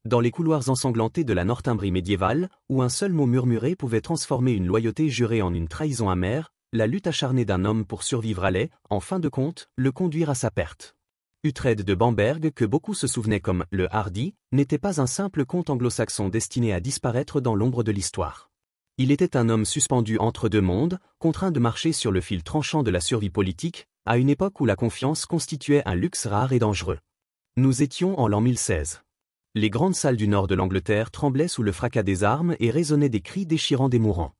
Dans les couloirs ensanglantés de la Northumbrie médiévale, où un seul mot murmuré pouvait transformer une loyauté jurée en une trahison amère, la lutte acharnée d'un homme pour survivre allait, en fin de compte, le conduire à sa perte. Uhtred de Bamberg, que beaucoup se souvenaient comme le Hardi, n'était pas un simple comte anglo-saxon destiné à disparaître dans l'ombre de l'histoire. Il était un homme suspendu entre deux mondes, contraint de marcher sur le fil tranchant de la survie politique, à une époque où la confiance constituait un luxe rare et dangereux. Nous étions en l'an 1016. Les grandes salles du nord de l'Angleterre tremblaient sous le fracas des armes et résonnaient des cris déchirants des mourants.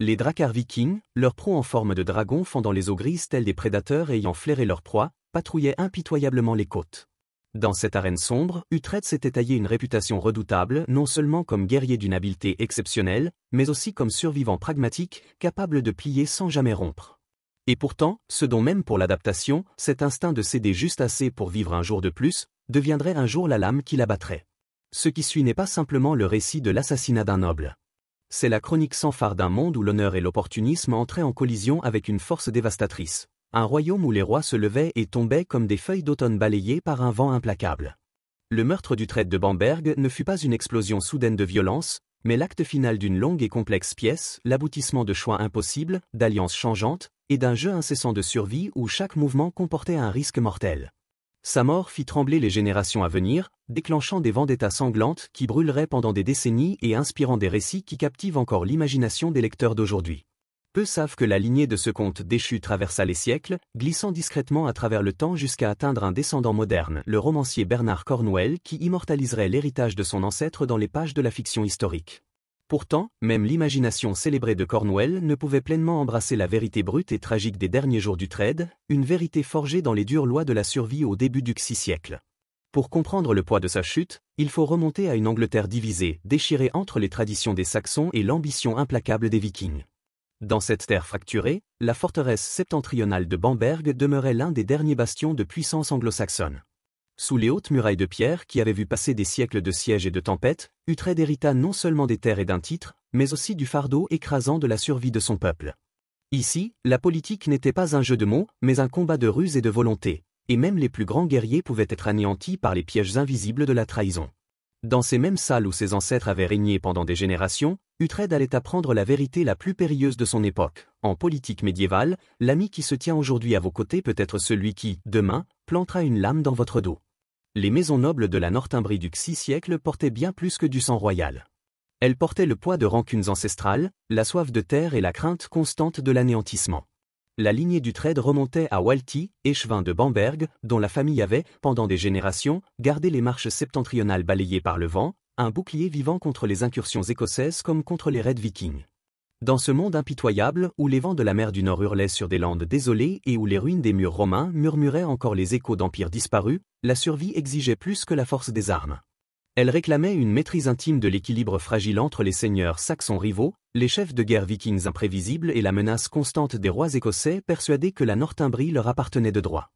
Les Drakkar vikings, leurs proies en forme de dragons fendant les eaux grises tels des prédateurs ayant flairé leur proie, patrouillaient impitoyablement les côtes. Dans cette arène sombre, Uhtred s'était taillé une réputation redoutable non seulement comme guerrier d'une habileté exceptionnelle, mais aussi comme survivant pragmatique, capable de plier sans jamais rompre. Et pourtant, ce dont même pour l'adaptation, cet instinct de céder juste assez pour vivre un jour de plus, deviendrait un jour la lame qui l'abattrait. Ce qui suit n'est pas simplement le récit de l'assassinat d'un noble. C'est la chronique sans phare d'un monde où l'honneur et l'opportunisme entraient en collision avec une force dévastatrice. Un royaume où les rois se levaient et tombaient comme des feuilles d'automne balayées par un vent implacable. Le meurtre d'Uhtred de Bamberg ne fut pas une explosion soudaine de violence, mais l'acte final d'une longue et complexe pièce, l'aboutissement de choix impossibles, d'alliances changeantes, et d'un jeu incessant de survie où chaque mouvement comportait un risque mortel. Sa mort fit trembler les générations à venir, déclenchant des vendettas sanglantes qui brûleraient pendant des décennies et inspirant des récits qui captivent encore l'imagination des lecteurs d'aujourd'hui. Peu savent que la lignée de ce comte déchu traversa les siècles, glissant discrètement à travers le temps jusqu'à atteindre un descendant moderne, le romancier Bernard Cornwell, qui immortaliserait l'héritage de son ancêtre dans les pages de la fiction historique. Pourtant, même l'imagination célébrée de Cornwell ne pouvait pleinement embrasser la vérité brute et tragique des derniers jours d'Uhtred, une vérité forgée dans les dures lois de la survie au début du VI siècle. Pour comprendre le poids de sa chute, il faut remonter à une Angleterre divisée, déchirée entre les traditions des Saxons et l'ambition implacable des Vikings. Dans cette terre fracturée, la forteresse septentrionale de Bamberg demeurait l'un des derniers bastions de puissance anglo-saxonne. Sous les hautes murailles de pierre qui avaient vu passer des siècles de sièges et de tempêtes, Uhtred hérita non seulement des terres et d'un titre, mais aussi du fardeau écrasant de la survie de son peuple. Ici, la politique n'était pas un jeu de mots, mais un combat de ruse et de volonté, et même les plus grands guerriers pouvaient être anéantis par les pièges invisibles de la trahison. Dans ces mêmes salles où ses ancêtres avaient régné pendant des générations, Uhtred allait apprendre la vérité la plus périlleuse de son époque. En politique médiévale, l'ami qui se tient aujourd'hui à vos côtés peut être celui qui, demain, plantera une lame dans votre dos. Les maisons nobles de la Northumbrie du VI siècle portaient bien plus que du sang royal. Elles portaient le poids de rancunes ancestrales, la soif de terre et la crainte constante de l'anéantissement. La lignée d'Uhtred remontait à Walti, échevin de Bamberg, dont la famille avait, pendant des générations, gardé les marches septentrionales balayées par le vent, un bouclier vivant contre les incursions écossaises comme contre les raids vikings. Dans ce monde impitoyable, où les vents de la mer du Nord hurlaient sur des landes désolées et où les ruines des murs romains murmuraient encore les échos d'empires disparus, la survie exigeait plus que la force des armes. Elle réclamait une maîtrise intime de l'équilibre fragile entre les seigneurs saxons rivaux, les chefs de guerre vikings imprévisibles et la menace constante des rois écossais persuadés que la Northumbrie leur appartenait de droit.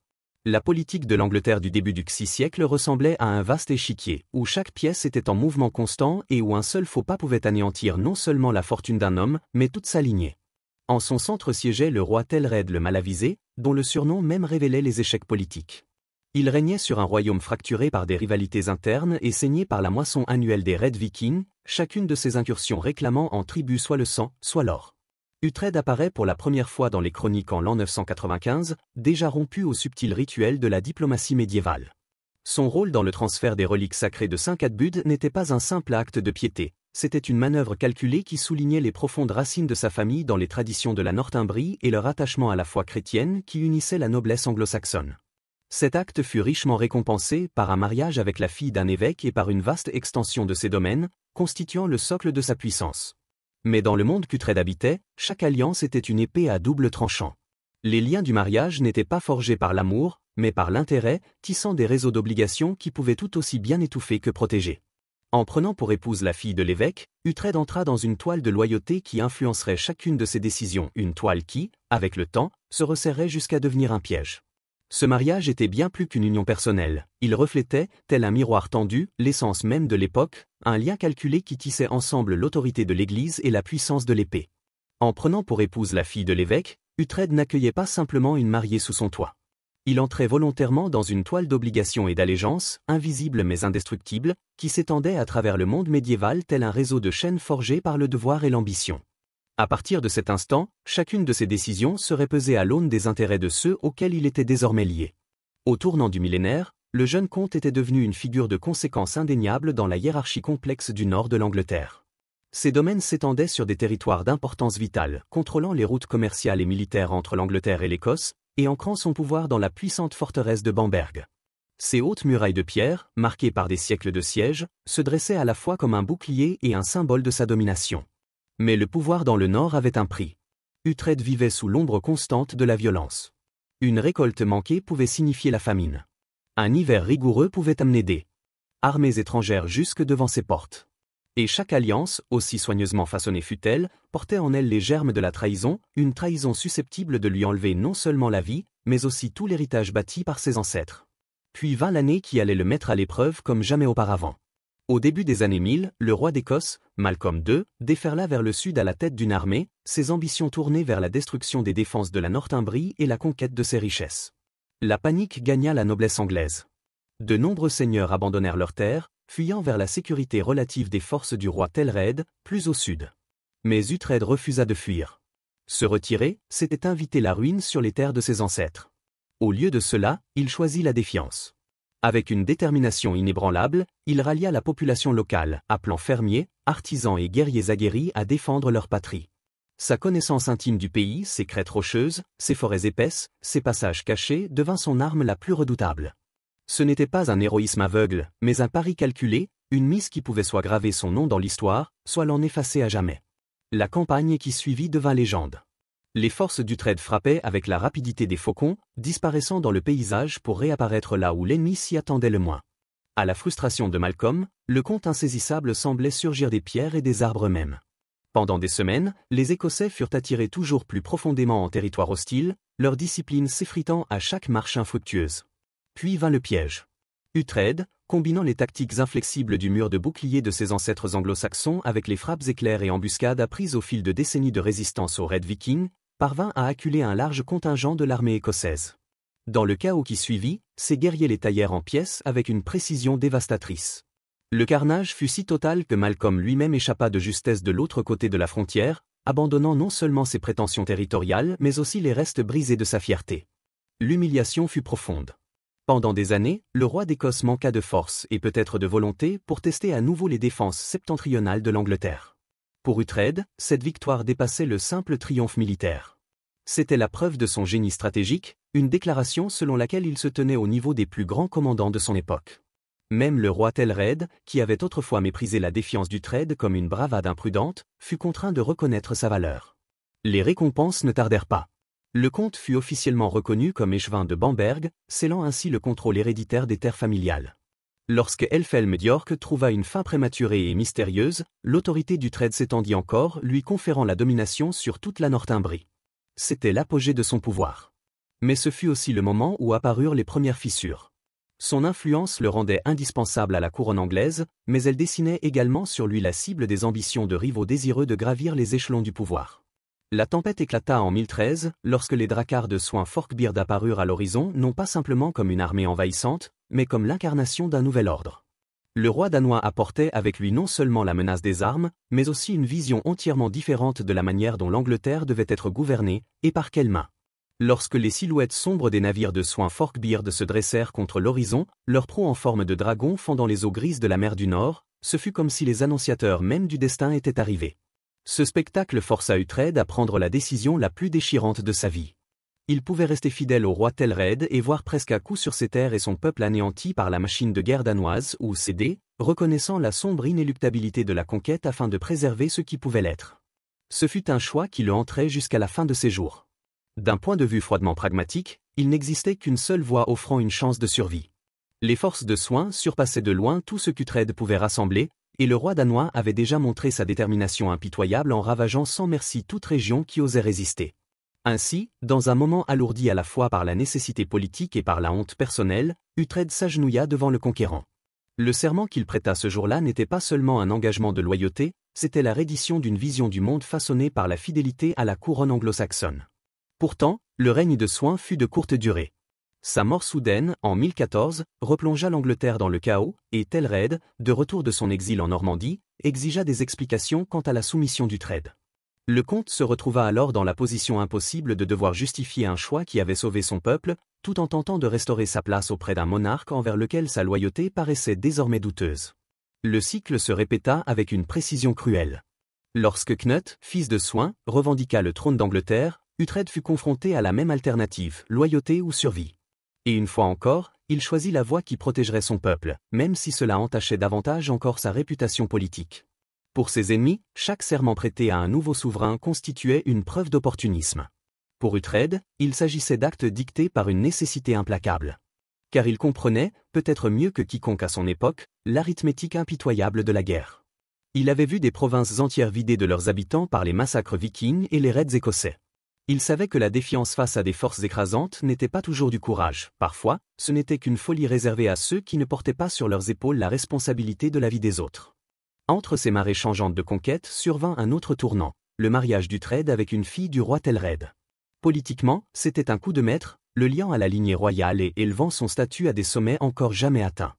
La politique de l'Angleterre du début du VI siècle ressemblait à un vaste échiquier, où chaque pièce était en mouvement constant et où un seul faux pas pouvait anéantir non seulement la fortune d'un homme, mais toute sa lignée. En son centre siégeait le roi Telred le Malavisé, dont le surnom même révélait les échecs politiques. Il régnait sur un royaume fracturé par des rivalités internes et saigné par la moisson annuelle des raids vikings, chacune de ces incursions réclamant en tribut soit le sang, soit l'or. Uhtred apparaît pour la première fois dans les chroniques en l'an 995, déjà rompu au subtil rituel de la diplomatie médiévale. Son rôle dans le transfert des reliques sacrées de Saint Cadbud n'était pas un simple acte de piété, c'était une manœuvre calculée qui soulignait les profondes racines de sa famille dans les traditions de la Northumbrie et leur attachement à la foi chrétienne qui unissait la noblesse anglo-saxonne. Cet acte fut richement récompensé par un mariage avec la fille d'un évêque et par une vaste extension de ses domaines, constituant le socle de sa puissance. Mais dans le monde qu'Uhtred habitait, chaque alliance était une épée à double tranchant. Les liens du mariage n'étaient pas forgés par l'amour, mais par l'intérêt, tissant des réseaux d'obligations qui pouvaient tout aussi bien étouffer que protéger. En prenant pour épouse la fille de l'évêque, Uhtred entra dans une toile de loyauté qui influencerait chacune de ses décisions, une toile qui, avec le temps, se resserrait jusqu'à devenir un piège. Ce mariage était bien plus qu'une union personnelle, il reflétait, tel un miroir tendu, l'essence même de l'époque, un lien calculé qui tissait ensemble l'autorité de l'Église et la puissance de l'épée. En prenant pour épouse la fille de l'évêque, Uhtred n'accueillait pas simplement une mariée sous son toit. Il entrait volontairement dans une toile d'obligation et d'allégeance, invisible mais indestructible, qui s'étendait à travers le monde médiéval tel un réseau de chaînes forgées par le devoir et l'ambition. À partir de cet instant, chacune de ses décisions serait pesée à l'aune des intérêts de ceux auxquels il était désormais lié. Au tournant du millénaire, le jeune comte était devenu une figure de conséquence indéniable dans la hiérarchie complexe du nord de l'Angleterre. Ses domaines s'étendaient sur des territoires d'importance vitale, contrôlant les routes commerciales et militaires entre l'Angleterre et l'Écosse, et ancrant son pouvoir dans la puissante forteresse de Bamberg. Ces hautes murailles de pierre, marquées par des siècles de siège, se dressaient à la fois comme un bouclier et un symbole de sa domination. Mais le pouvoir dans le nord avait un prix. Uhtred vivait sous l'ombre constante de la violence. Une récolte manquée pouvait signifier la famine. Un hiver rigoureux pouvait amener des armées étrangères jusque devant ses portes. Et chaque alliance, aussi soigneusement façonnée fût-elle, portait en elle les germes de la trahison, une trahison susceptible de lui enlever non seulement la vie, mais aussi tout l'héritage bâti par ses ancêtres. Puis vint l'année qui allait le mettre à l'épreuve comme jamais auparavant. Au début des années 1000, le roi d'Écosse, Malcolm II, déferla vers le sud à la tête d'une armée, ses ambitions tournées vers la destruction des défenses de la Northumbrie et la conquête de ses richesses. La panique gagna la noblesse anglaise. De nombreux seigneurs abandonnèrent leurs terres, fuyant vers la sécurité relative des forces du roi Thelred, plus au sud. Mais Uhtred refusa de fuir. Se retirer, c'était inviter la ruine sur les terres de ses ancêtres. Au lieu de cela, il choisit la défiance. Avec une détermination inébranlable, il rallia la population locale, appelant fermiers, artisans et guerriers aguerris à défendre leur patrie. Sa connaissance intime du pays, ses crêtes rocheuses, ses forêts épaisses, ses passages cachés devint son arme la plus redoutable. Ce n'était pas un héroïsme aveugle, mais un pari calculé, une mise qui pouvait soit graver son nom dans l'histoire, soit l'en effacer à jamais. La campagne qui suivit devint légende. Les forces d'Uhtred frappaient avec la rapidité des faucons, disparaissant dans le paysage pour réapparaître là où l'ennemi s'y attendait le moins. À la frustration de Malcolm, le comte insaisissable semblait surgir des pierres et des arbres eux-mêmes. Pendant des semaines, les Écossais furent attirés toujours plus profondément en territoire hostile, leur discipline s'effritant à chaque marche infructueuse. Puis vint le piège. Uhtred, combinant les tactiques inflexibles du mur de bouclier de ses ancêtres anglo-saxons avec les frappes éclairs et embuscades apprises au fil de décennies de résistance aux Red Vikings, parvint à acculer un large contingent de l'armée écossaise. Dans le chaos qui suivit, ses guerriers les taillèrent en pièces avec une précision dévastatrice. Le carnage fut si total que Malcolm lui-même échappa de justesse de l'autre côté de la frontière, abandonnant non seulement ses prétentions territoriales mais aussi les restes brisés de sa fierté. L'humiliation fut profonde. Pendant des années, le roi d'Écosse manqua de force et peut-être de volonté pour tester à nouveau les défenses septentrionales de l'Angleterre. Pour Uhtred, cette victoire dépassait le simple triomphe militaire. C'était la preuve de son génie stratégique, une déclaration selon laquelle il se tenait au niveau des plus grands commandants de son époque. Même le roi Thelred, qui avait autrefois méprisé la défiance d'Uhtred comme une bravade imprudente, fut contraint de reconnaître sa valeur. Les récompenses ne tardèrent pas. Le comte fut officiellement reconnu comme échevin de Bamberg, scellant ainsi le contrôle héréditaire des terres familiales. Lorsque Elfhelm d'York trouva une fin prématurée et mystérieuse, l'autorité d'Uhtred s'étendit encore, lui conférant la domination sur toute la Northumbrie. C'était l'apogée de son pouvoir. Mais ce fut aussi le moment où apparurent les premières fissures. Son influence le rendait indispensable à la couronne anglaise, mais elle dessinait également sur lui la cible des ambitions de rivaux désireux de gravir les échelons du pouvoir. La tempête éclata en 1013, lorsque les Drakkar de soin Forkbeard apparurent à l'horizon non pas simplement comme une armée envahissante, mais comme l'incarnation d'un nouvel ordre. Le roi danois apportait avec lui non seulement la menace des armes, mais aussi une vision entièrement différente de la manière dont l'Angleterre devait être gouvernée, et par quelles mains. Lorsque les silhouettes sombres des navires de soin Forkbeard se dressèrent contre l'horizon, leurs prows en forme de dragon fendant les eaux grises de la mer du Nord, ce fut comme si les annonciateurs même du destin étaient arrivés. Ce spectacle força Uhtred à prendre la décision la plus déchirante de sa vie. Il pouvait rester fidèle au roi Thelred et voir presque à coup sur ses terres et son peuple anéanti par la machine de guerre danoise ou céder, reconnaissant la sombre inéluctabilité de la conquête afin de préserver ce qui pouvait l'être. Ce fut un choix qui le hantrait jusqu'à la fin de ses jours. D'un point de vue froidement pragmatique, il n'existait qu'une seule voie offrant une chance de survie. Les forces de soin surpassaient de loin tout ce qu'Uhtred pouvait rassembler, et le roi danois avait déjà montré sa détermination impitoyable en ravageant sans merci toute région qui osait résister. Ainsi, dans un moment alourdi à la fois par la nécessité politique et par la honte personnelle, Uhtred s'agenouilla devant le conquérant. Le serment qu'il prêta ce jour-là n'était pas seulement un engagement de loyauté, c'était la reddition d'une vision du monde façonnée par la fidélité à la couronne anglo-saxonne. Pourtant, le règne de soin fut de courte durée. Sa mort soudaine, en 1014, replongea l'Angleterre dans le chaos, et Ethelred, de retour de son exil en Normandie, exigea des explications quant à la soumission d'Uhtred. Le comte se retrouva alors dans la position impossible de devoir justifier un choix qui avait sauvé son peuple, tout en tentant de restaurer sa place auprès d'un monarque envers lequel sa loyauté paraissait désormais douteuse. Le cycle se répéta avec une précision cruelle. Lorsque Cnut, fils de Soin, revendiqua le trône d'Angleterre, Uhtred fut confronté à la même alternative, loyauté ou survie. Et une fois encore, il choisit la voie qui protégerait son peuple, même si cela entachait davantage encore sa réputation politique. Pour ses ennemis, chaque serment prêté à un nouveau souverain constituait une preuve d'opportunisme. Pour Uhtred, il s'agissait d'actes dictés par une nécessité implacable. Car il comprenait, peut-être mieux que quiconque à son époque, l'arithmétique impitoyable de la guerre. Il avait vu des provinces entières vidées de leurs habitants par les massacres vikings et les raids écossais. Il savait que la défiance face à des forces écrasantes n'était pas toujours du courage, parfois, ce n'était qu'une folie réservée à ceux qui ne portaient pas sur leurs épaules la responsabilité de la vie des autres. Entre ces marées changeantes de conquête survint un autre tournant, le mariage d'Uhtred avec une fille du roi Ethelred. Politiquement, c'était un coup de maître, le liant à la lignée royale et élevant son statut à des sommets encore jamais atteints.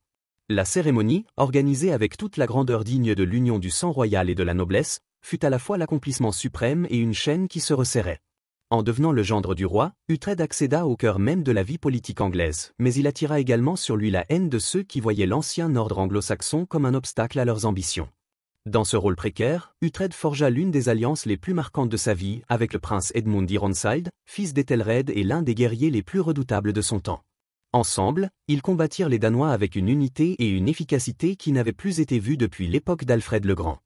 La cérémonie, organisée avec toute la grandeur digne de l'union du sang royal et de la noblesse, fut à la fois l'accomplissement suprême et une chaîne qui se resserrait. En devenant le gendre du roi, Uhtred accéda au cœur même de la vie politique anglaise, mais il attira également sur lui la haine de ceux qui voyaient l'ancien ordre anglo-saxon comme un obstacle à leurs ambitions. Dans ce rôle précaire, Uhtred forgea l'une des alliances les plus marquantes de sa vie avec le prince Edmund Ironside, fils d'Ethelred et l'un des guerriers les plus redoutables de son temps. Ensemble, ils combattirent les Danois avec une unité et une efficacité qui n'avaient plus été vues depuis l'époque d'Alfred le Grand.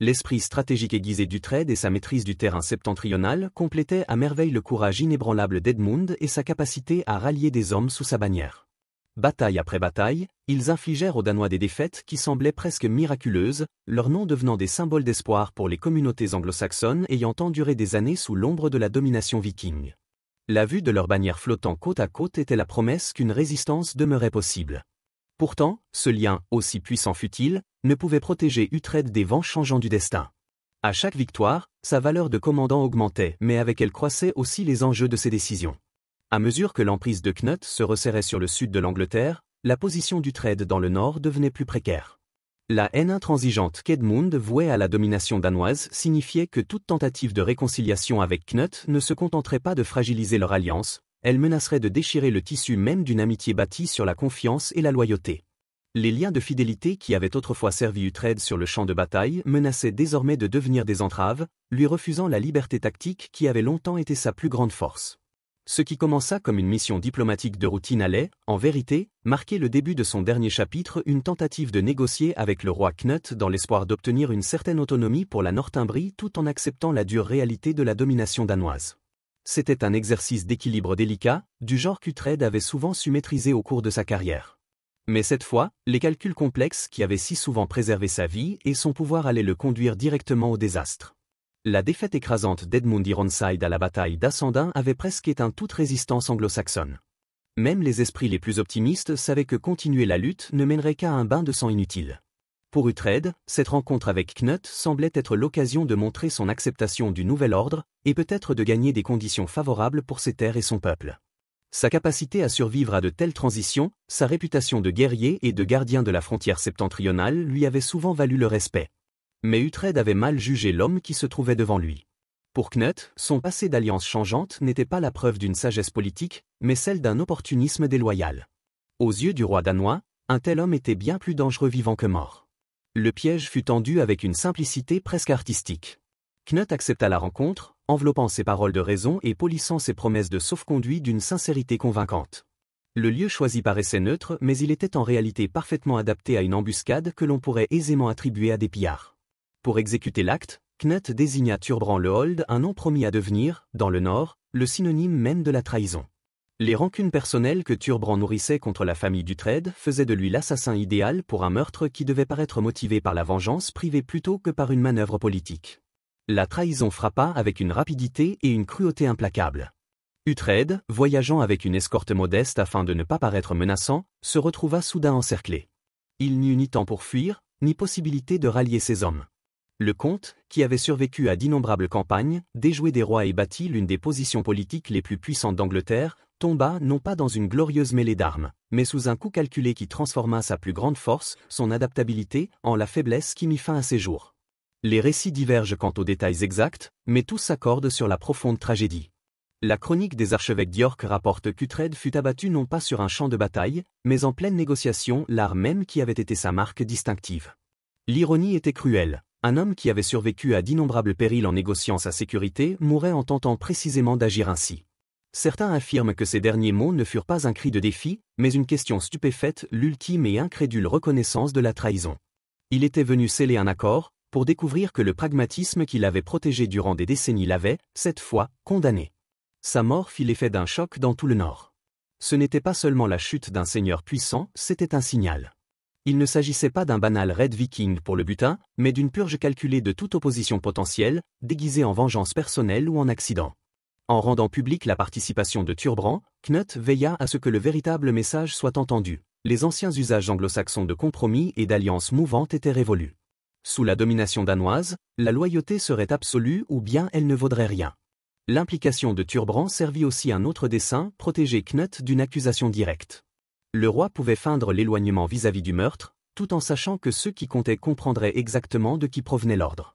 L'esprit stratégique aiguisé d'Uhtred et sa maîtrise du terrain septentrional complétaient à merveille le courage inébranlable d'Edmund et sa capacité à rallier des hommes sous sa bannière. Bataille après bataille, ils infligèrent aux Danois des défaites qui semblaient presque miraculeuses, leurs noms devenant des symboles d'espoir pour les communautés anglo-saxonnes ayant enduré des années sous l'ombre de la domination viking. La vue de leurs bannières flottant côte à côte était la promesse qu'une résistance demeurait possible. Pourtant, ce lien, aussi puissant fut-il, ne pouvait protéger Uhtred des vents changeants du destin. À chaque victoire, sa valeur de commandant augmentait, mais avec elle croissaient aussi les enjeux de ses décisions. À mesure que l'emprise de Cnut se resserrait sur le sud de l'Angleterre, la position d'Uhtred dans le nord devenait plus précaire. La haine intransigeante qu'Edmund vouait à la domination danoise signifiait que toute tentative de réconciliation avec Cnut ne se contenterait pas de fragiliser leur alliance, elle menacerait de déchirer le tissu même d'une amitié bâtie sur la confiance et la loyauté. Les liens de fidélité qui avaient autrefois servi Uhtred sur le champ de bataille menaçaient désormais de devenir des entraves, lui refusant la liberté tactique qui avait longtemps été sa plus grande force. Ce qui commença comme une mission diplomatique de routine allait, en vérité, marquer le début de son dernier chapitre, une tentative de négocier avec le roi Cnut dans l'espoir d'obtenir une certaine autonomie pour la Northumbrie tout en acceptant la dure réalité de la domination danoise. C'était un exercice d'équilibre délicat, du genre qu'Uhtred avait souvent su maîtriser au cours de sa carrière. Mais cette fois, les calculs complexes qui avaient si souvent préservé sa vie et son pouvoir allaient le conduire directement au désastre. La défaite écrasante d'Edmund Ironside à la bataille d'Assendin avait presque éteint toute résistance anglo-saxonne. Même les esprits les plus optimistes savaient que continuer la lutte ne mènerait qu'à un bain de sang inutile. Pour Uhtred, cette rencontre avec Cnut semblait être l'occasion de montrer son acceptation du nouvel ordre, et peut-être de gagner des conditions favorables pour ses terres et son peuple. Sa capacité à survivre à de telles transitions, sa réputation de guerrier et de gardien de la frontière septentrionale lui avait souvent valu le respect. Mais Uhtred avait mal jugé l'homme qui se trouvait devant lui. Pour Cnut, son passé d'alliance changeante n'était pas la preuve d'une sagesse politique, mais celle d'un opportunisme déloyal. Aux yeux du roi danois, un tel homme était bien plus dangereux vivant que mort. Le piège fut tendu avec une simplicité presque artistique. Cnut accepta la rencontre, enveloppant ses paroles de raison et polissant ses promesses de sauf-conduit d'une sincérité convaincante. Le lieu choisi paraissait neutre, mais il était en réalité parfaitement adapté à une embuscade que l'on pourrait aisément attribuer à des pillards. Pour exécuter l'acte, Cnut désigna Thurbran le Hold, un nom promis à devenir, dans le nord, le synonyme même de la trahison. Les rancunes personnelles que Thurbran nourrissait contre la famille d'Uhtred faisaient de lui l'assassin idéal pour un meurtre qui devait paraître motivé par la vengeance privée plutôt que par une manœuvre politique. La trahison frappa avec une rapidité et une cruauté implacables. Uhtred, voyageant avec une escorte modeste afin de ne pas paraître menaçant, se retrouva soudain encerclé. Il n'y eut ni temps pour fuir, ni possibilité de rallier ses hommes. Le comte, qui avait survécu à d'innombrables campagnes, déjoué des rois et bâti l'une des positions politiques les plus puissantes d'Angleterre, tomba non pas dans une glorieuse mêlée d'armes, mais sous un coup calculé qui transforma sa plus grande force, son adaptabilité, en la faiblesse qui mit fin à ses jours. Les récits divergent quant aux détails exacts, mais tous s'accordent sur la profonde tragédie. La chronique des archevêques d'York rapporte qu'Uhtred fut abattu non pas sur un champ de bataille, mais en pleine négociation, l'art même qui avait été sa marque distinctive. L'ironie était cruelle. Un homme qui avait survécu à d'innombrables périls en négociant sa sécurité mourait en tentant précisément d'agir ainsi. Certains affirment que ces derniers mots ne furent pas un cri de défi, mais une question stupéfaite, l'ultime et incrédule reconnaissance de la trahison. Il était venu sceller un accord, pour découvrir que le pragmatisme qui l'avait protégé durant des décennies l'avait, cette fois, condamné. Sa mort fit l'effet d'un choc dans tout le Nord. Ce n'était pas seulement la chute d'un seigneur puissant, c'était un signal. Il ne s'agissait pas d'un banal raid viking pour le butin, mais d'une purge calculée de toute opposition potentielle, déguisée en vengeance personnelle ou en accident. En rendant publique la participation de Thurbrand, Knut veilla à ce que le véritable message soit entendu. Les anciens usages anglo-saxons de compromis et d'alliances mouvantes étaient révolus. Sous la domination danoise, la loyauté serait absolue ou bien elle ne vaudrait rien. L'implication de Thurbrand servit aussi un autre dessein, protéger Knut d'une accusation directe. Le roi pouvait feindre l'éloignement vis-à-vis du meurtre, tout en sachant que ceux qui comptaient comprendraient exactement de qui provenait l'ordre.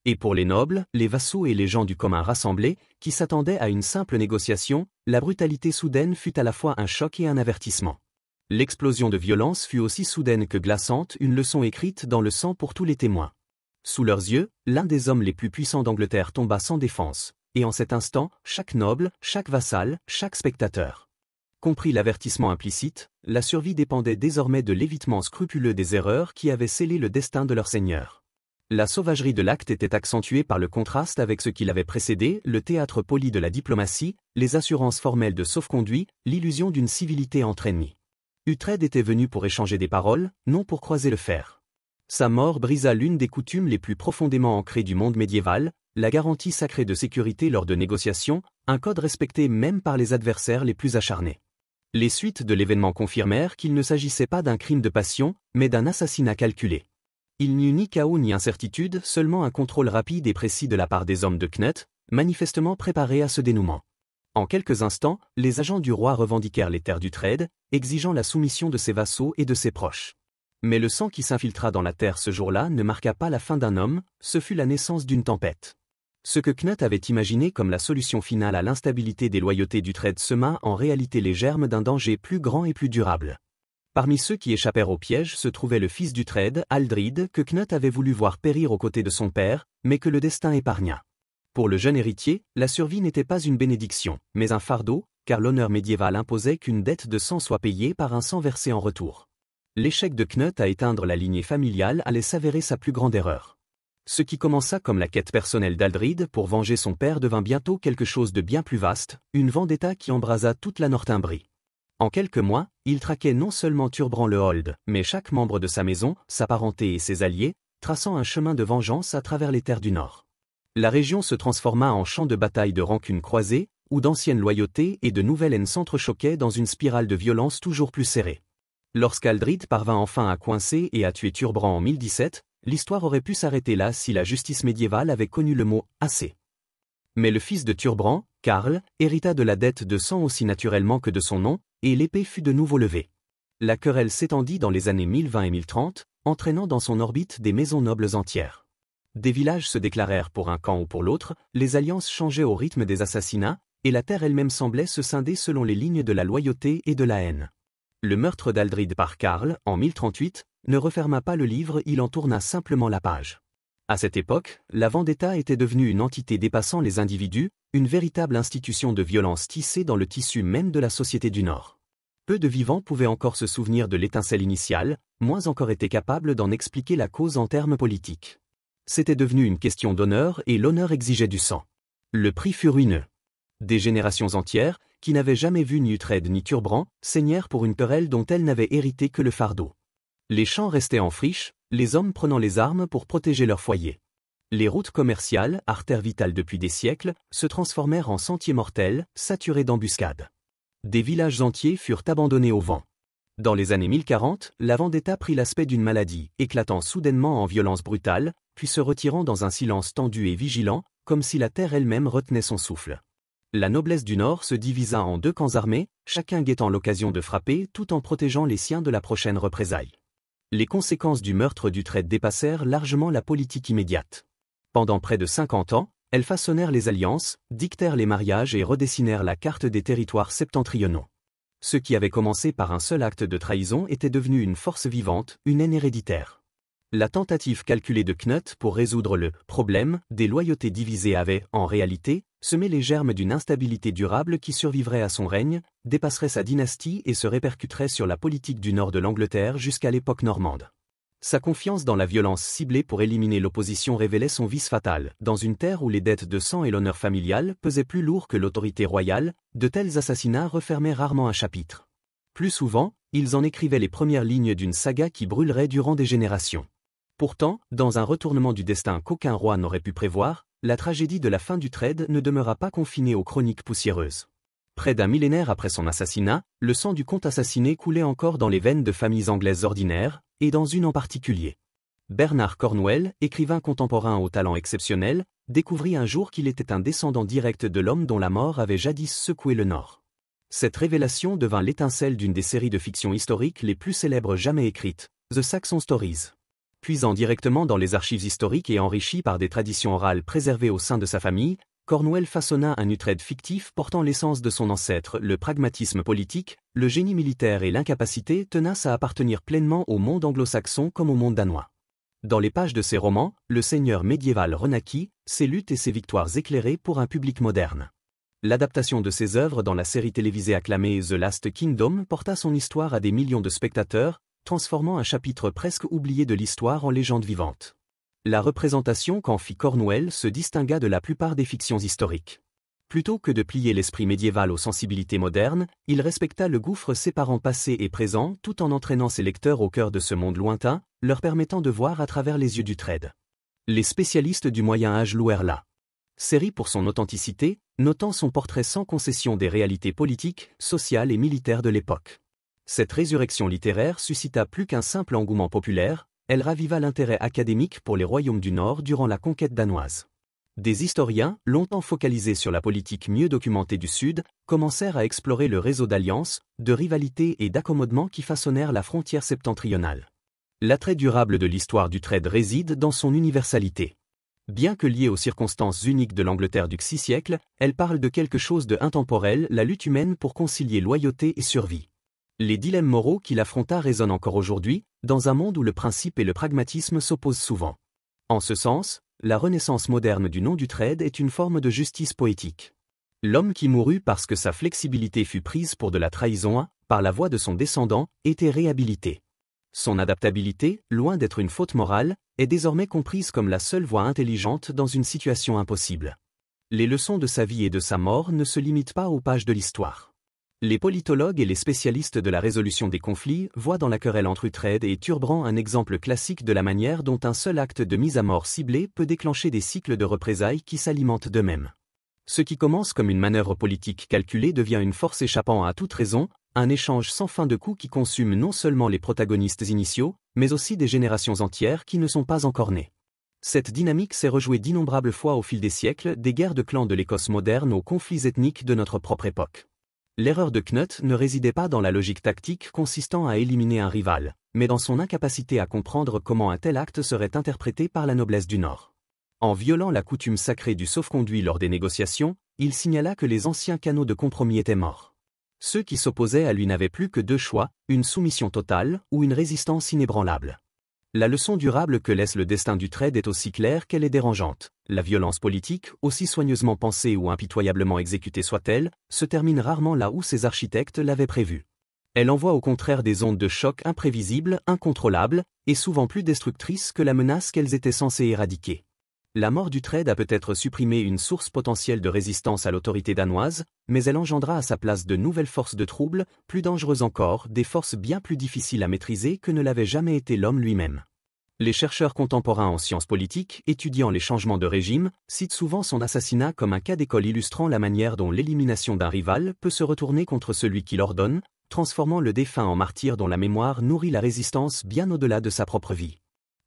Et pour les nobles, les vassaux et les gens du commun rassemblés, qui s'attendaient à une simple négociation, la brutalité soudaine fut à la fois un choc et un avertissement. L'explosion de violence fut aussi soudaine que glaçante, une leçon écrite dans le sang pour tous les témoins. Sous leurs yeux, l'un des hommes les plus puissants d'Angleterre tomba sans défense, et en cet instant, chaque noble, chaque vassal, chaque spectateur comprit l'avertissement implicite, la survie dépendait désormais de l'évitement scrupuleux des erreurs qui avaient scellé le destin de leur seigneur. La sauvagerie de l'acte était accentuée par le contraste avec ce qui l'avait précédé, le théâtre poli de la diplomatie, les assurances formelles de sauf-conduit, l'illusion d'une civilité entre ennemis. Uhtred était venu pour échanger des paroles, non pour croiser le fer. Sa mort brisa l'une des coutumes les plus profondément ancrées du monde médiéval, la garantie sacrée de sécurité lors de négociations, un code respecté même par les adversaires les plus acharnés. Les suites de l'événement confirmèrent qu'il ne s'agissait pas d'un crime de passion, mais d'un assassinat calculé. Il n'y eut ni chaos ni incertitude, seulement un contrôle rapide et précis de la part des hommes de Knut, manifestement préparés à ce dénouement. En quelques instants, les agents du roi revendiquèrent les terres d'Uhtred, exigeant la soumission de ses vassaux et de ses proches. Mais le sang qui s'infiltra dans la terre ce jour-là ne marqua pas la fin d'un homme, ce fut la naissance d'une tempête. Ce que Knut avait imaginé comme la solution finale à l'instabilité des loyautés d'Uhtred sema en réalité les germes d'un danger plus grand et plus durable. Parmi ceux qui échappèrent au piège se trouvait le fils d'Uhtred, Aldrid, que Knut avait voulu voir périr aux côtés de son père, mais que le destin épargna. Pour le jeune héritier, la survie n'était pas une bénédiction, mais un fardeau, car l'honneur médiéval imposait qu'une dette de sang soit payée par un sang versé en retour. L'échec de Knut à éteindre la lignée familiale allait s'avérer sa plus grande erreur. Ce qui commença comme la quête personnelle d'Aldrid pour venger son père devint bientôt quelque chose de bien plus vaste, une vendetta qui embrasa toute la Northumbrie. En quelques mois, il traquait non seulement Thurbrand le Hold, mais chaque membre de sa maison, sa parenté et ses alliés, traçant un chemin de vengeance à travers les terres du Nord. La région se transforma en champ de bataille de rancunes croisées, où d'anciennes loyautés et de nouvelles haines s'entrechoquaient dans une spirale de violence toujours plus serrée. Lorsqu'Aldrid parvint enfin à coincer et à tuer Thurbrand en 1017, l'histoire aurait pu s'arrêter là si la justice médiévale avait connu le mot « assez ». Mais le fils de Thurbrand, Karl, hérita de la dette de sang aussi naturellement que de son nom, et l'épée fut de nouveau levée. La querelle s'étendit dans les années 1020 et 1030, entraînant dans son orbite des maisons nobles entières. Des villages se déclarèrent pour un camp ou pour l'autre, les alliances changeaient au rythme des assassinats, et la terre elle-même semblait se scinder selon les lignes de la loyauté et de la haine. Le meurtre d'Aldrid par Karl, en 1038, ne referma pas le livre, il en tourna simplement la page. À cette époque, la vendetta était devenue une entité dépassant les individus, une véritable institution de violence tissée dans le tissu même de la société du Nord. Peu de vivants pouvaient encore se souvenir de l'étincelle initiale, moins encore étaient capables d'en expliquer la cause en termes politiques. C'était devenu une question d'honneur et l'honneur exigeait du sang. Le prix fut ruineux. Des générations entières, qui n'avaient jamais vu ni Uhtred ni Thurbrand, saignèrent pour une querelle dont elles n'avaient hérité que le fardeau. Les champs restaient en friche, les hommes prenant les armes pour protéger leur foyer. Les routes commerciales, artères vitales depuis des siècles, se transformèrent en sentiers mortels, saturés d'embuscades. Des villages entiers furent abandonnés au vent. Dans les années 1040, la vendetta prit l'aspect d'une maladie, éclatant soudainement en violence brutale, puis se retirant dans un silence tendu et vigilant, comme si la terre elle-même retenait son souffle. La noblesse du Nord se divisa en deux camps armés, chacun guettant l'occasion de frapper tout en protégeant les siens de la prochaine représaille. Les conséquences du meurtre d'Uhtred dépassèrent largement la politique immédiate. Pendant près de 50 ans, elles façonnèrent les alliances, dictèrent les mariages et redessinèrent la carte des territoires septentrionaux. Ce qui avait commencé par un seul acte de trahison était devenu une force vivante, une haine héréditaire. La tentative calculée de Knut pour résoudre le « problème » des loyautés divisées avait, en réalité, semé les germes d'une instabilité durable qui survivrait à son règne, dépasserait sa dynastie et se répercuterait sur la politique du nord de l'Angleterre jusqu'à l'époque normande. Sa confiance dans la violence ciblée pour éliminer l'opposition révélait son vice fatal. Dans une terre où les dettes de sang et l'honneur familial pesaient plus lourd que l'autorité royale, de tels assassinats refermaient rarement un chapitre. Plus souvent, ils en écrivaient les premières lignes d'une saga qui brûlerait durant des générations. Pourtant, dans un retournement du destin qu'aucun roi n'aurait pu prévoir, la tragédie de la fin d'Uhtred ne demeura pas confinée aux chroniques poussiéreuses. Près d'un millénaire après son assassinat, le sang du comte assassiné coulait encore dans les veines de familles anglaises ordinaires, et dans une en particulier. Bernard Cornwell, écrivain contemporain au talent exceptionnel, découvrit un jour qu'il était un descendant direct de l'homme dont la mort avait jadis secoué le Nord. Cette révélation devint l'étincelle d'une des séries de fiction historique les plus célèbres jamais écrites, The Saxon Stories. Puisant directement dans les archives historiques et enrichi par des traditions orales préservées au sein de sa famille, Cornwell façonna un Uhtred fictif portant l'essence de son ancêtre, le pragmatisme politique, le génie militaire et l'incapacité tenace à appartenir pleinement au monde anglo-saxon comme au monde danois. Dans les pages de ses romans, le seigneur médiéval renaquit, ses luttes et ses victoires éclairées pour un public moderne. L'adaptation de ses œuvres dans la série télévisée acclamée The Last Kingdom porta son histoire à des millions de spectateurs, transformant un chapitre presque oublié de l'histoire en légende vivante. La représentation qu'en fit Cornwell se distingua de la plupart des fictions historiques. Plutôt que de plier l'esprit médiéval aux sensibilités modernes, il respecta le gouffre séparant passé et présent tout en entraînant ses lecteurs au cœur de ce monde lointain, leur permettant de voir à travers les yeux d'Uhtred. Les spécialistes du Moyen Âge louèrent la série pour son authenticité, notant son portrait sans concession des réalités politiques, sociales et militaires de l'époque. Cette résurrection littéraire suscita plus qu'un simple engouement populaire, elle raviva l'intérêt académique pour les royaumes du Nord durant la conquête danoise. Des historiens, longtemps focalisés sur la politique mieux documentée du Sud, commencèrent à explorer le réseau d'alliances, de rivalités et d'accommodements qui façonnèrent la frontière septentrionale. L'attrait durable de l'histoire d'Uhtred réside dans son universalité. Bien que liée aux circonstances uniques de l'Angleterre du VI siècle, elle parle de quelque chose de intemporel, la lutte humaine pour concilier loyauté et survie. Les dilemmes moraux qu'il affronta résonnent encore aujourd'hui, dans un monde où le principe et le pragmatisme s'opposent souvent. En ce sens, la renaissance moderne du nom d'Uhtred est une forme de justice poétique. L'homme qui mourut parce que sa flexibilité fut prise pour de la trahison, par la voix de son descendant, était réhabilité. Son adaptabilité, loin d'être une faute morale, est désormais comprise comme la seule voie intelligente dans une situation impossible. Les leçons de sa vie et de sa mort ne se limitent pas aux pages de l'histoire. Les politologues et les spécialistes de la résolution des conflits voient dans la querelle entre Uhtred et Thurbrand un exemple classique de la manière dont un seul acte de mise à mort ciblé peut déclencher des cycles de représailles qui s'alimentent d'eux-mêmes. Ce qui commence comme une manœuvre politique calculée devient une force échappant à toute raison, un échange sans fin de coups qui consume non seulement les protagonistes initiaux, mais aussi des générations entières qui ne sont pas encore nées. Cette dynamique s'est rejouée d'innombrables fois au fil des siècles, des guerres de clans de l'Écosse moderne aux conflits ethniques de notre propre époque. L'erreur de Knut ne résidait pas dans la logique tactique consistant à éliminer un rival, mais dans son incapacité à comprendre comment un tel acte serait interprété par la noblesse du Nord. En violant la coutume sacrée du sauf-conduit lors des négociations, il signala que les anciens canaux de compromis étaient morts. Ceux qui s'opposaient à lui n'avaient plus que deux choix, une soumission totale ou une résistance inébranlable. La leçon durable que laisse le destin d'Uhtred est aussi claire qu'elle est dérangeante. La violence politique, aussi soigneusement pensée ou impitoyablement exécutée soit-elle, se termine rarement là où ses architectes l'avaient prévu. Elle envoie au contraire des ondes de choc imprévisibles, incontrôlables, et souvent plus destructrices que la menace qu'elles étaient censées éradiquer. La mort d'Uhtred a peut-être supprimé une source potentielle de résistance à l'autorité danoise, mais elle engendra à sa place de nouvelles forces de trouble, plus dangereuses encore, des forces bien plus difficiles à maîtriser que ne l'avait jamais été l'homme lui-même. Les chercheurs contemporains en sciences politiques, étudiant les changements de régime, citent souvent son assassinat comme un cas d'école illustrant la manière dont l'élimination d'un rival peut se retourner contre celui qui l'ordonne, transformant le défunt en martyr dont la mémoire nourrit la résistance bien au-delà de sa propre vie.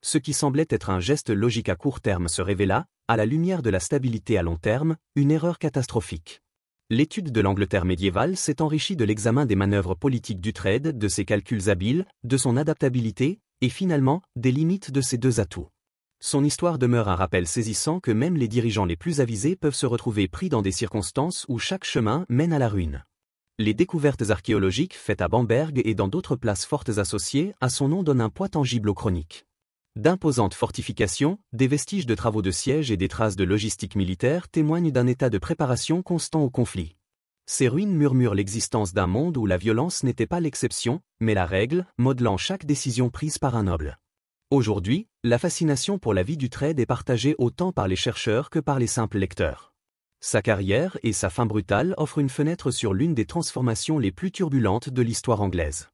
Ce qui semblait être un geste logique à court terme se révéla, à la lumière de la stabilité à long terme, une erreur catastrophique. L'étude de l'Angleterre médiévale s'est enrichie de l'examen des manœuvres politiques d'Uhtred, de ses calculs habiles, de son adaptabilité, et finalement, des limites de ses deux atouts. Son histoire demeure un rappel saisissant que même les dirigeants les plus avisés peuvent se retrouver pris dans des circonstances où chaque chemin mène à la ruine. Les découvertes archéologiques faites à Bamberg et dans d'autres places fortes associées à son nom donnent un poids tangible aux chroniques. D'imposantes fortifications, des vestiges de travaux de siège et des traces de logistique militaire témoignent d'un état de préparation constant au conflit. Ces ruines murmurent l'existence d'un monde où la violence n'était pas l'exception, mais la règle, modelant chaque décision prise par un noble. Aujourd'hui, la fascination pour la vie d'Uhtred est partagée autant par les chercheurs que par les simples lecteurs. Sa carrière et sa fin brutale offrent une fenêtre sur l'une des transformations les plus turbulentes de l'histoire anglaise.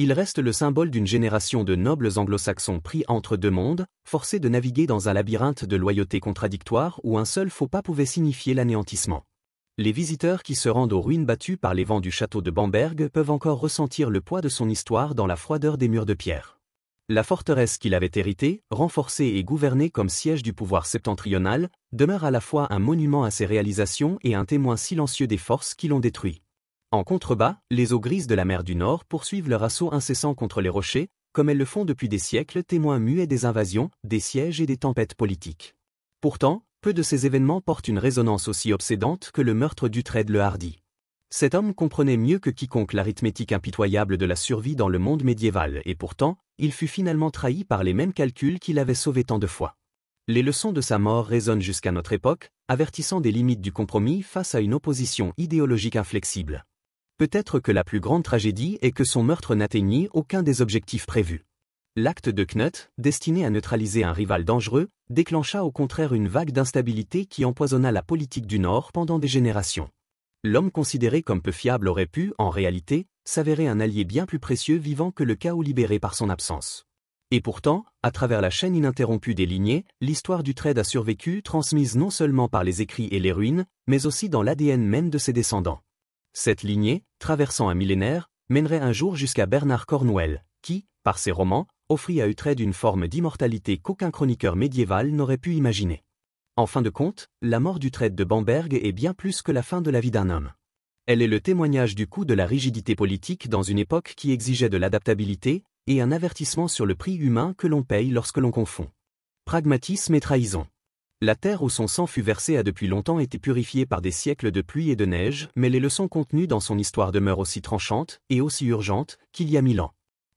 Il reste le symbole d'une génération de nobles anglo-saxons pris entre deux mondes, forcés de naviguer dans un labyrinthe de loyautés contradictoires où un seul faux pas pouvait signifier l'anéantissement. Les visiteurs qui se rendent aux ruines battues par les vents du château de Bamberg peuvent encore ressentir le poids de son histoire dans la froideur des murs de pierre. La forteresse qu'il avait héritée, renforcée et gouvernée comme siège du pouvoir septentrional, demeure à la fois un monument à ses réalisations et un témoin silencieux des forces qui l'ont détruit. En contrebas, les eaux grises de la mer du Nord poursuivent leur assaut incessant contre les rochers, comme elles le font depuis des siècles, témoins muets des invasions, des sièges et des tempêtes politiques. Pourtant, peu de ces événements portent une résonance aussi obsédante que le meurtre d'Uhtred le Hardi. Cet homme comprenait mieux que quiconque l'arithmétique impitoyable de la survie dans le monde médiéval et pourtant, il fut finalement trahi par les mêmes calculs qui l'avaient sauvé tant de fois. Les leçons de sa mort résonnent jusqu'à notre époque, avertissant des limites du compromis face à une opposition idéologique inflexible. Peut-être que la plus grande tragédie est que son meurtre n'atteignit aucun des objectifs prévus. L'acte de Knut, destiné à neutraliser un rival dangereux, déclencha au contraire une vague d'instabilité qui empoisonna la politique du Nord pendant des générations. L'homme considéré comme peu fiable aurait pu, en réalité, s'avérer un allié bien plus précieux vivant que le chaos libéré par son absence. Et pourtant, à travers la chaîne ininterrompue des lignées, l'histoire d'Uhtred a survécu, transmise non seulement par les écrits et les ruines, mais aussi dans l'ADN même de ses descendants. Cette lignée, traversant un millénaire, mènerait un jour jusqu'à Bernard Cornwell, qui, par ses romans, offrit à Uhtred une forme d'immortalité qu'aucun chroniqueur médiéval n'aurait pu imaginer. En fin de compte, la mort d'Uhtred de Bamberg est bien plus que la fin de la vie d'un homme. Elle est le témoignage du coût de la rigidité politique dans une époque qui exigeait de l'adaptabilité, et un avertissement sur le prix humain que l'on paye lorsque l'on confond pragmatisme et trahison. La terre où son sang fut versé a depuis longtemps été purifiée par des siècles de pluie et de neige, mais les leçons contenues dans son histoire demeurent aussi tranchantes et aussi urgentes qu'il y a 1000 ans.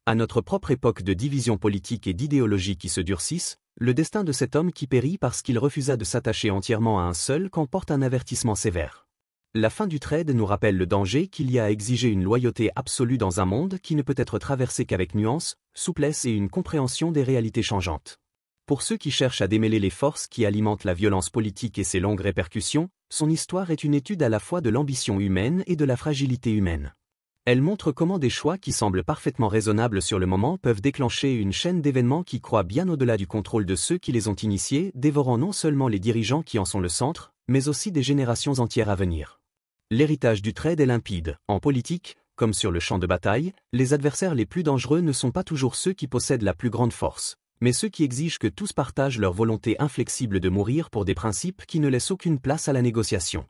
À notre propre époque de division politique et d'idéologie qui se durcissent, le destin de cet homme qui périt parce qu'il refusa de s'attacher entièrement à un seul comporte un avertissement sévère. La fin d'Uhtred nous rappelle le danger qu'il y a à exiger une loyauté absolue dans un monde qui ne peut être traversé qu'avec nuance, souplesse et une compréhension des réalités changeantes. Pour ceux qui cherchent à démêler les forces qui alimentent la violence politique et ses longues répercussions, son histoire est une étude à la fois de l'ambition humaine et de la fragilité humaine. Elle montre comment des choix qui semblent parfaitement raisonnables sur le moment peuvent déclencher une chaîne d'événements qui croient bien au-delà du contrôle de ceux qui les ont initiés, dévorant non seulement les dirigeants qui en sont le centre, mais aussi des générations entières à venir. L'héritage d'Uhtred est limpide. En politique, comme sur le champ de bataille, les adversaires les plus dangereux ne sont pas toujours ceux qui possèdent la plus grande force, mais ceux qui exigent que tous partagent leur volonté inflexible de mourir pour des principes qui ne laissent aucune place à la négociation.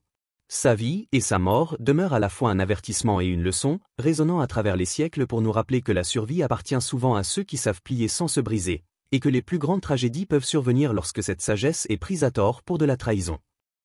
Sa vie et sa mort demeurent à la fois un avertissement et une leçon, résonnant à travers les siècles pour nous rappeler que la survie appartient souvent à ceux qui savent plier sans se briser, et que les plus grandes tragédies peuvent survenir lorsque cette sagesse est prise à tort pour de la trahison.